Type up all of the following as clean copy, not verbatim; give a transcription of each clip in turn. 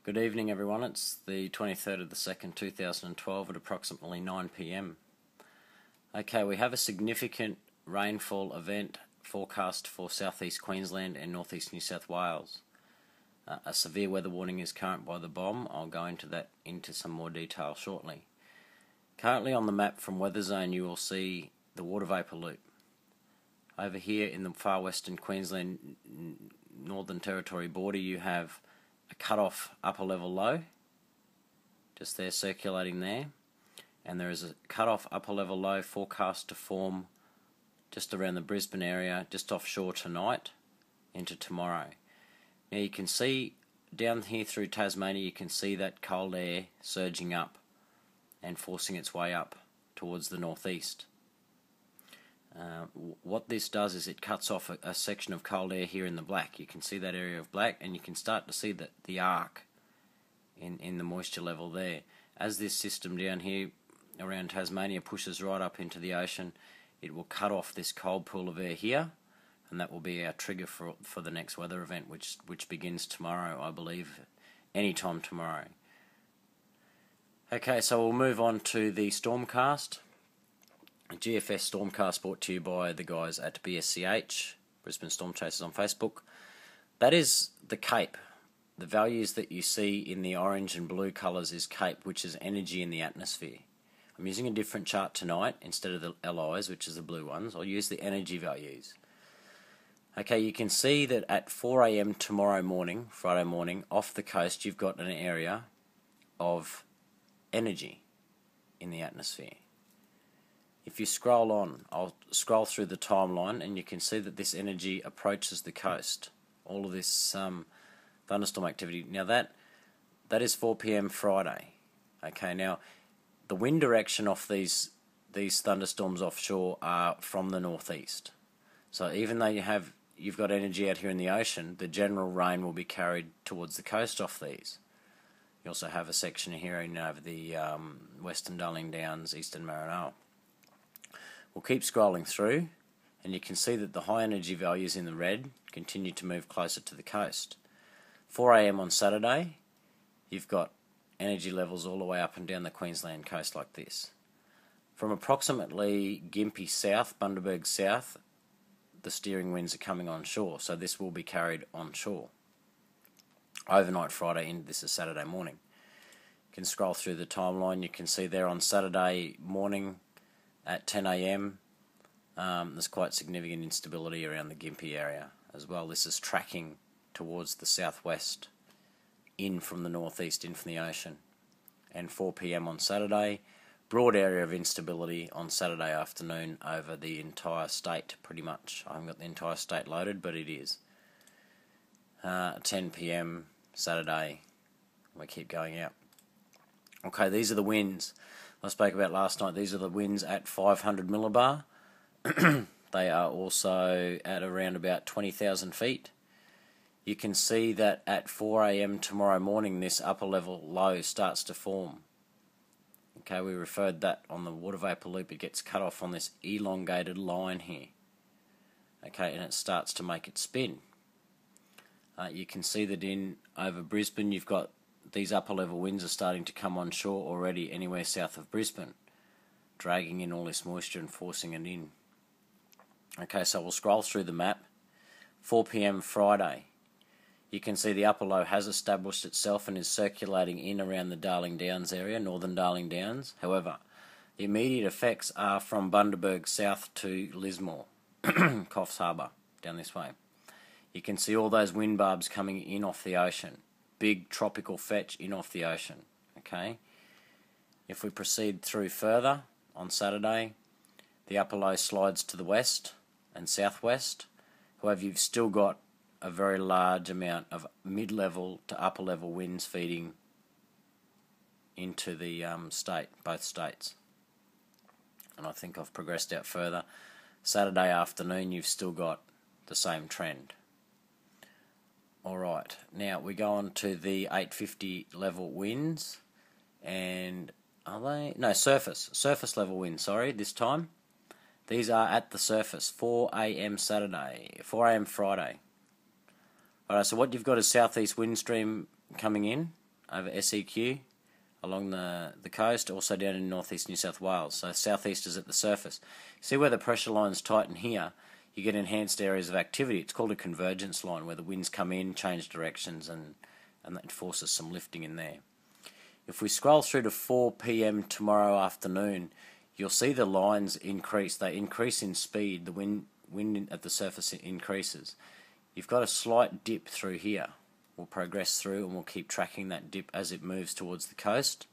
Good evening, everyone. It's the 23rd of the 2nd, 2012 at approximately 9 p.m. Okay, we have a significant rainfall event forecast for southeast Queensland and northeast New South Wales. A severe weather warning is current by the BOM. I'll go into some more detail shortly. Currently on the map from Weather Zone, you will see the water vapour loop. Over here in the far western Queensland Northern Territory border, you have a cut-off upper level low, just there circulating there, and there is a cut-off upper level low forecast to form just around the Brisbane area, just offshore tonight into tomorrow. Now you can see down here through Tasmania, you can see that cold air surging up and forcing its way up towards the northeast. What this does is it cuts off a section of cold air here in the black. You can see that area of black, and you can start to see the arc in the moisture level there. As this system down here around Tasmania pushes right up into the ocean, it will cut off this cold pool of air here, and that will be our trigger for the next weather event, which begins tomorrow, I believe, any time tomorrow. Okay, so we'll move on to the Stormcast. GFS Stormcast brought to you by the guys at BSCH, Brisbane Storm Chasers on Facebook. That is the CAPE. The values that you see in the orange and blue colours is CAPE, which is energy in the atmosphere. I'm using a different chart tonight instead of the LIs, which is the blue ones. I'll use the energy values. Okay, you can see that at 4 a.m. tomorrow morning, Friday morning, off the coast, you've got an area of energy in the atmosphere. If you scroll on, I'll scroll through the timeline, and you can see that this energy approaches the coast. All of this thunderstorm activity. Now that is 4 p.m. Friday. Okay, now the wind direction off these thunderstorms offshore are from the northeast. So even though you've got energy out here in the ocean, the general rain will be carried towards the coast off these. You also have a section here over the Western Darling Downs, Eastern Marinal. We'll keep scrolling through, and you can see that the high energy values in the red continue to move closer to the coast. 4 a.m. on Saturday, you've got energy levels all the way up and down the Queensland coast like this. From approximately Gympie south, Bundaberg south, the steering winds are coming on shore, so this will be carried on shore overnight Friday into this is Saturday morning. You can scroll through the timeline. You can see there on Saturday morning at 10 a.m. There's quite significant instability around the Gympie area as well. This is tracking towards the southwest, in from the northeast, in from the ocean. And 4 p.m. on Saturday, broad area of instability on Saturday afternoon over the entire state, pretty much. I haven't got the entire state loaded, but it is. 10 p.m. Saturday, we keep going out. Okay, these are the winds I spoke about last night. These are the winds at 500 millibar. They are also at around about 20,000 feet. You can see that at 4 a.m. tomorrow morning, this upper level low starts to form. Okay, we referred that on the water vapour loop. It gets cut off on this elongated line here. Okay, and it starts to make it spin. You can see that over Brisbane, you've got these upper level winds are starting to come on shore already anywhere south of Brisbane, dragging in all this moisture and forcing it in. Okay, so we'll scroll through the map. 4 p.m. Friday. You can see the upper low has established itself and is circulating in around the Darling Downs area, northern Darling Downs. However, the immediate effects are from Bundaberg south to Lismore, Coffs Harbour, down this way. You can see all those wind barbs coming in off the ocean. Big tropical fetch in off the ocean. Okay. If we proceed through further on Saturday, the upper low slides to the west and southwest. However, you've still got a very large amount of mid-level to upper-level winds feeding into the state, both states. And I think I've progressed out further. Saturday afternoon, you've still got the same trend. Alright, now we go on to the 850 level winds, and are they? No, surface level winds, sorry, this time. These are at the surface, 4 a.m. Saturday, 4 a.m. Friday. Alright, so what you've got is southeast wind stream coming in over SEQ along the coast, also down in northeast New South Wales. So southeasters at the surface. See where the pressure lines tighten here, you get enhanced areas of activity. It's called a convergence line, where the winds come in, change directions, and that forces some lifting in there. If we scroll through to 4 p.m. tomorrow afternoon, you'll see the lines increase. They increase in speed. The wind at the surface increases. You've got a slight dip through here. We'll progress through and we'll keep tracking that dip as it moves towards the coast.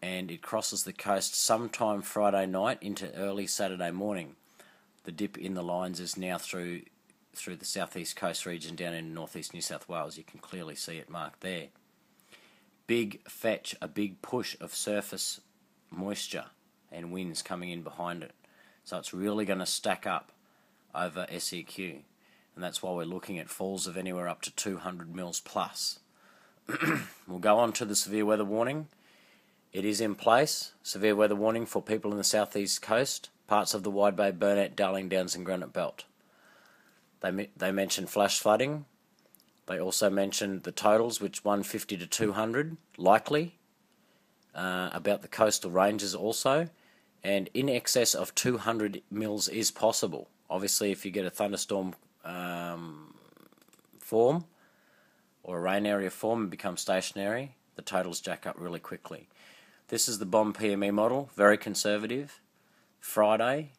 And it crosses the coast sometime Friday night into early Saturday morning. The dip in the lines is now through the southeast coast region down in northeast New South Wales. You can clearly see it marked there. Big fetch, a big push of surface moisture and winds coming in behind it. So it's really going to stack up over SEQ. And that's why we're looking at falls of anywhere up to 200 mils plus. We'll go on to the severe weather warning. It is in place. Severe weather warning for people in the southeast coast, parts of the Wide Bay, Burnett, Darling Downs and Granite Belt. They mentioned flash flooding. They also mentioned the totals, which 150 to 200, likely. About the coastal ranges also. And in excess of 200 mils is possible. Obviously, if you get a thunderstorm form or a rain area form and become stationary, the totals jack up really quickly. This is the BOM PME model, very conservative. Friday,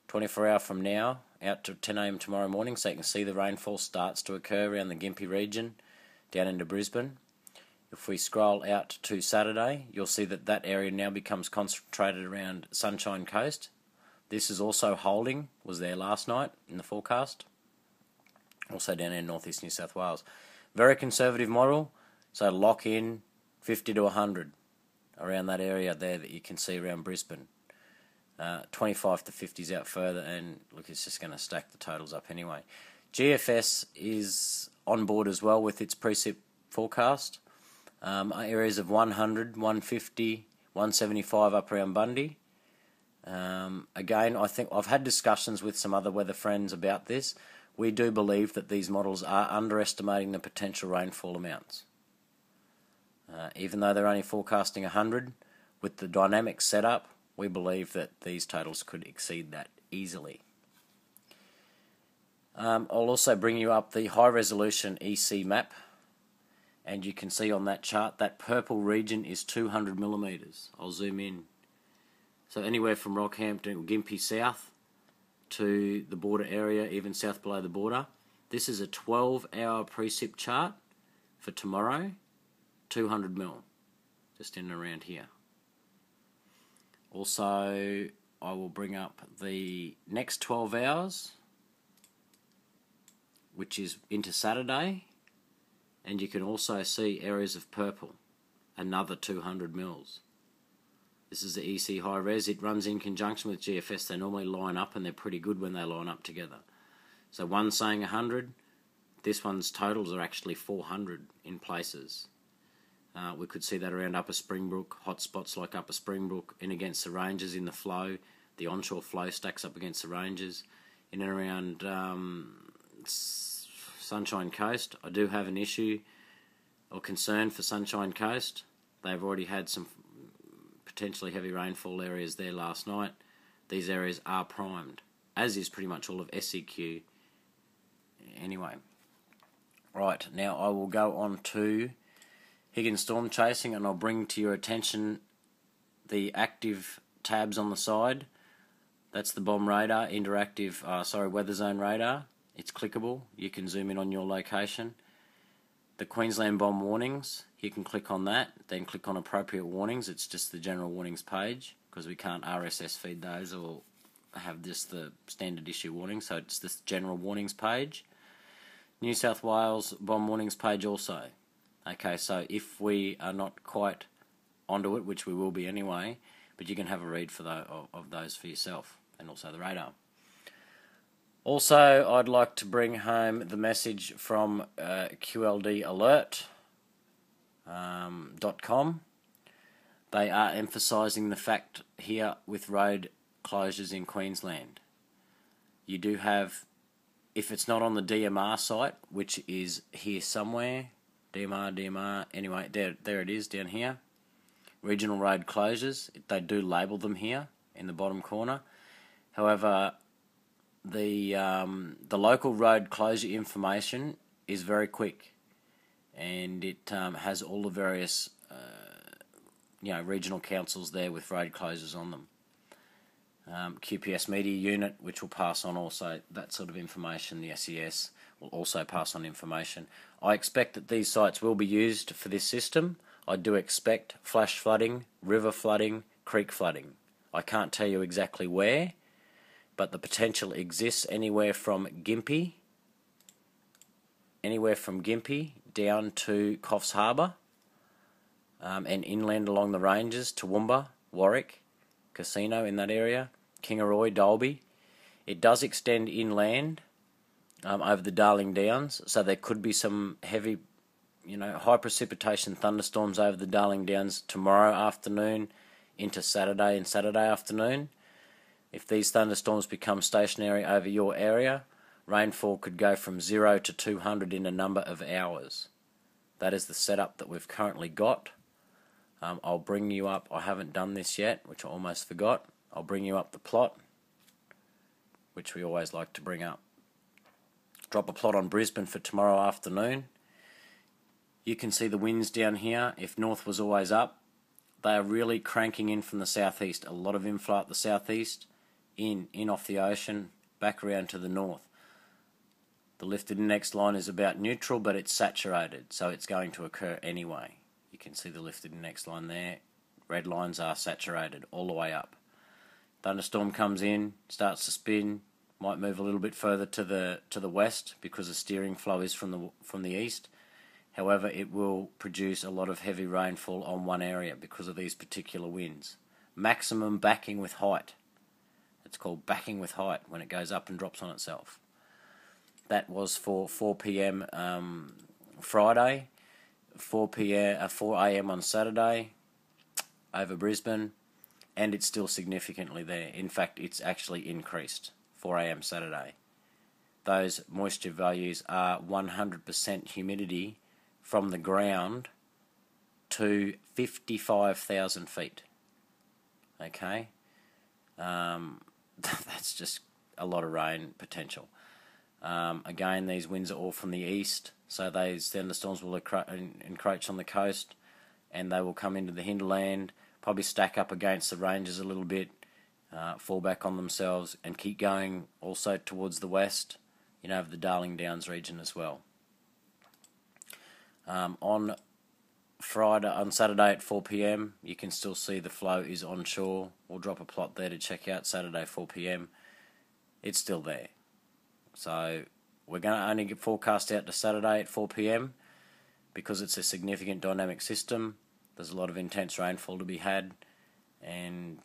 24 hours from now, out to 10 a.m. tomorrow morning, so you can see the rainfall starts to occur around the Gympie region, down into Brisbane. If we scroll out to Saturday, you'll see that that area now becomes concentrated around Sunshine Coast. This is also holding, was there last night in the forecast. Also down in northeast New South Wales. Very conservative model, so lock in 50 to 100 around that area there that you can see around Brisbane. 25 to 50s out further, and look, it's just going to stack the totals up anyway. GFS is on board as well with its precip forecast. Areas of 100, 150, 175 up around Bundy. Again, I think I've had discussions with some other weather friends about this. We do believe that these models are underestimating the potential rainfall amounts. Even though they're only forecasting 100, with the dynamic setup, we believe that these totals could exceed that easily. I'll also bring you up the high resolution EC map, and you can see on that chart that purple region is 200 millimeters. I'll zoom in. So anywhere from Rockhampton or Gympie south to the border area, even south below the border. This is a 12-hour precip chart for tomorrow, 200 mil, just in and around here. Also, I will bring up the next 12 hours, which is into Saturday, and you can also see areas of purple, another 200 mils. This is the EC high res. It runs in conjunction with GFS. They normally line up, and they're pretty good when they line up together. So one's saying 100. This one's totals are actually 400 in places. We could see that around Upper Springbrook, hot spots like Upper Springbrook, in against the ranges in the flow. The onshore flow stacks up against the ranges. In and around Sunshine Coast, I do have an issue or concern for Sunshine Coast. They've already had some potentially heavy rainfall areas there last night. These areas are primed, as is pretty much all of SEQ anyway. Right, now I will go on to Higgins storm chasing, and I'll bring to your attention the active tabs on the side. That's the BOM radar, weather zone radar. It's clickable. You can zoom in on your location. The Queensland BOM warnings, you can click on that, then click on appropriate warnings. It's just the general warnings page, because we can't RSS feed those or have just the standard issue warnings, so it's this general warnings page. New South Wales BOM warnings page also. Okay, so if we are not quite onto it, which we will be anyway, but you can have a read for of those for yourself, and also the radar. Also, I'd like to bring home the message from QLDalert.com. They are emphasising the fact here with road closures in Queensland. You do have if it's not on the DMR site, which is here somewhere, DMR, anyway, there it is down here. Regional road closures, they do label them here in the bottom corner. However, the local road closure information is very quick, and it has all the various regional councils there with road closures on them. QPS media unit, which will pass on also that sort of information. The SES will also pass on information. I expect that these sites will be used for this system. I do expect flash flooding, river flooding, creek flooding. I can't tell you exactly where, but the potential exists anywhere from Gympie down to Coffs Harbour, and inland along the ranges, Toowoomba, Warwick, Casino in that area, Kingaroy, Dalby. It does extend inland over the Darling Downs, so there could be some heavy, high precipitation thunderstorms over the Darling Downs tomorrow afternoon into Saturday and Saturday afternoon. If these thunderstorms become stationary over your area, rainfall could go from 0 to 200 in a number of hours. That is the setup that we've currently got. I'll bring you up, I haven't done this yet, which I almost forgot. I'll bring you up the plot, which we always like to bring up. Drop a plot on Brisbane for tomorrow afternoon. You can see the winds down here. If north was always up, they are really cranking in from the southeast. A lot of inflow at the southeast, in off the ocean, back around to the north. The lifted index line is about neutral, but it's saturated, so it's going to occur anyway. You can see the lifted index line there. Red lines are saturated all the way up. Thunderstorm comes in, starts to spin, might move a little bit further to the west because the steering flow is from the east. However, it will produce a lot of heavy rainfall on one area because of these particular winds. Maximum backing with height. It's called backing with height when it goes up and drops on itself. That was for 4 p.m. Friday. 4 a.m. on Saturday over Brisbane, and it's still significantly there. In fact, it's actually increased 4 a.m. Saturday. Those moisture values are 100% humidity from the ground to 55,000 feet. Okay? That's just a lot of rain potential. Again, these winds are all from the east, so those thunderstorms will encroach on the coast, and they will come into the hinterland, probably stack up against the ranges a little bit, fall back on themselves, and keep going also towards the west, over the Darling Downs region as well. On Saturday at 4 p.m, you can still see the flow is onshore. We'll drop a plot there to check out Saturday 4 p.m. It's still there. So we're going to only get forecast out to Saturday at 4 p.m. because it's a significant dynamic system. There's a lot of intense rainfall to be had. And,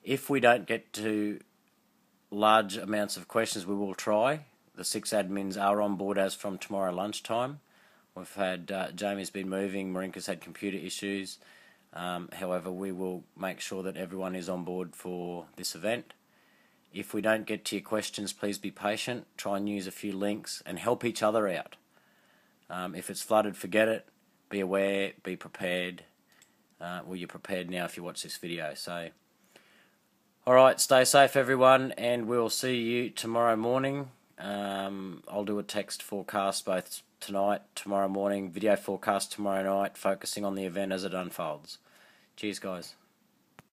if we don't get to large amounts of questions, we will try. The 6 admins are on board as from tomorrow lunchtime. We've had, Jamie's been moving, Marinka's had computer issues. However, we will make sure that everyone is on board for this event. If we don't get to your questions, please be patient. Try and use a few links and help each other out. If it's flooded, forget it. Be aware, be prepared. You're prepared now if you watch this video. So, alright, stay safe everyone, and we'll see you tomorrow morning. I'll do a text forecast both tonight, tomorrow morning, video forecast tomorrow night, focusing on the event as it unfolds. Cheers guys.